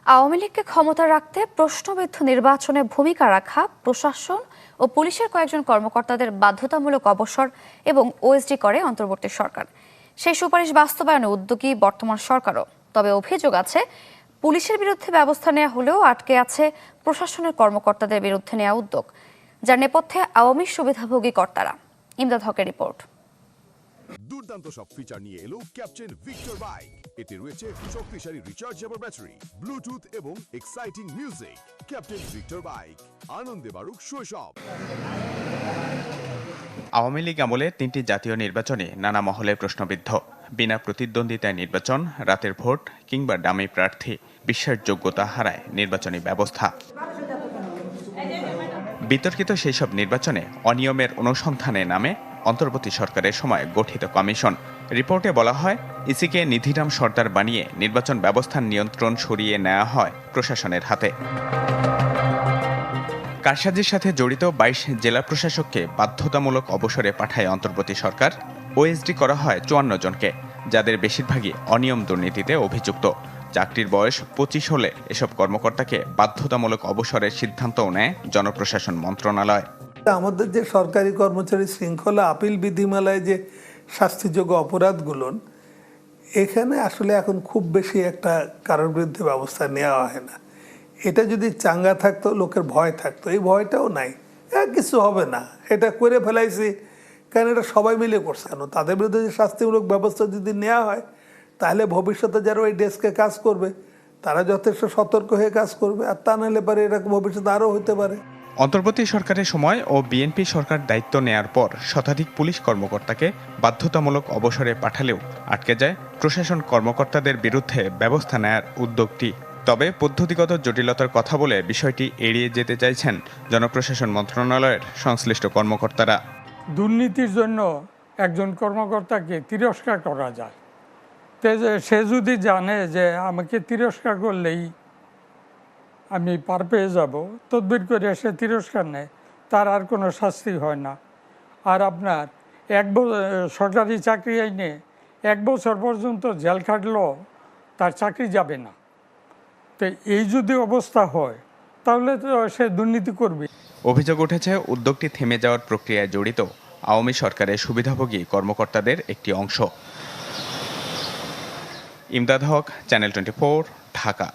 আওয়ামী লীগকে ক্ষমতা রাখতে প্রশ্নবিদ্ধ নির্বাচনে ভূমিকা রাখা প্রশাসন ও পুলিশের কয়েকজন কর্মকর্তাদের বাধ্যতামূলক অবসর এবং ওএসডি করে অন্তর্বর্তী সরকার। সেই সুপারিশ বাস্তবায়নে উদ্যোগী বর্তমান সরকারও। তবে অভিযোগ আছে, পুলিশের বিরুদ্ধে ব্যবস্থা নেওয়া হলেও আটকে আছে প্রশাসনের কর্মকর্তাদের বিরুদ্ধে নেওয়া উদ্যোগ, যার নেপথ্যে আওয়ামী সুবিধাভোগী কর্তারা। ইমদাদ হকের রিপোর্ট। দুর্দান্ত সব ফিচার নিয়ে এলো ক্যাপ্টেন ভিক্টর বাইক। এতে রয়েছে শক্তিশালী রিচার্জেবল ব্যাটারি, ব্লুটুথ এবং exciting music. Captain Victor bike, আনন্দে বাড়ুক শৈশব। আওয়ামী লীগ আমলে ৩টি জাতীয় নির্বাচনে নানা মহলে প্রশ্নবিদ্ধ। বিনা প্রতিদ্বন্দ্বিতায় নির্বাচন, রাতের ভোট কিংবা ডামি প্রার্থী, বিশ্বাসযোগ্যতা হারায় নির্বাচনী ব্যবস্থা। বিতর্কিত সেই সব নির্বাচনে অনিয়মের অনুসন্ধানে নামে অন্তর্বর্তী সরকারের সময় গঠিত কমিশন। রিপোর্টে বলা হয়, ইসিকে নিধিরাম সর্দার বানিয়ে নির্বাচন ব্যবস্থার নিয়ন্ত্রণ সরিয়ে নেওয়া হয় প্রশাসনের হাতে। কারসাজির সাথে জড়িত ২২ জেলা প্রশাসককে বাধ্যতামূলক অবসরে পাঠায় অন্তর্বর্তী সরকার। ওএসডি করা হয় ৫৪ জনকে, যাদের বেশিরভাগই অনিয়ম দুর্নীতিতে অভিযুক্ত। চাকরির বয়স ২৫ হলে এসব কর্মকর্তাকে বাধ্যতামূলক অবসরের সিদ্ধান্তও নেয় জনপ্রশাসন মন্ত্রণালয়। আমাদের যে সরকারি কর্মচারী শৃঙ্খলা আপিল বিধিমালায় যে শাস্তিযোগ্য অপরাধগুলো, এখানে আসলে এখন খুব বেশি একটা কারোর বিরুদ্ধে ব্যবস্থা নেওয়া হয় না। এটা যদি চাঙ্গা থাকতো, লোকের ভয় থাকতো, এই ভয়টাও নাই। কিছু হবে না, এটা করে ফেলাইছি, কারণ এটা সবাই মিলে করছে। কেন তাদের বিরুদ্ধে যে শাস্তিমূলক ব্যবস্থা যদি নেওয়া হয়, তাহলে ভবিষ্যতে যারা ওই ডেস্কে কাজ করবে তারা যথেষ্ট সতর্ক হয়ে কাজ করবে, আর তা নাহলে পারে এরকম ভবিষ্যতে আরও হতে পারে। অন্তর্বর্তী সরকারের সময় ও বিএনপি সরকার দায়িত্ব নেয়ার পর শতাধিক পুলিশ কর্মকর্তাকে বাধ্যতামূলক অবসরে পাঠালেও আটকে যায় প্রশাসন কর্মকর্তাদের বিরুদ্ধে ব্যবস্থা নেয়ার উদ্যোগটি। তবে পদ্ধতিগত জটিলতার কথা বলে বিষয়টি এড়িয়ে যেতে চাইছেন জনপ্রশাসন মন্ত্রণালয়ের সংশ্লিষ্ট কর্মকর্তারা। দুর্নীতির জন্য একজন কর্মকর্তাকে তিরস্কার করা যায়, সে যদি জানে যে আমাকে তিরস্কার করলেই আমি পার পেয়ে যাব, তদবির করে সে তিরস্কার নেয়, তার আর কোনো শাস্তি হয় না। আর আপনার সরকারি চাকরি আইনে ১ বছর পর্যন্ত জেল খাটলেও তার চাকরি যাবে না। তো এই যদি অবস্থা হয়, তাহলে তো সে দুর্নীতি করবে। অভিযোগ উঠেছে, উদ্যোগটি থেমে যাওয়ার প্রক্রিয়ায় জড়িত আওয়ামী সরকারের সুবিধাভোগী কর্মকর্তাদের একটি অংশ। ইমদাদ হক, চ্যানেল 24, ঢাকা।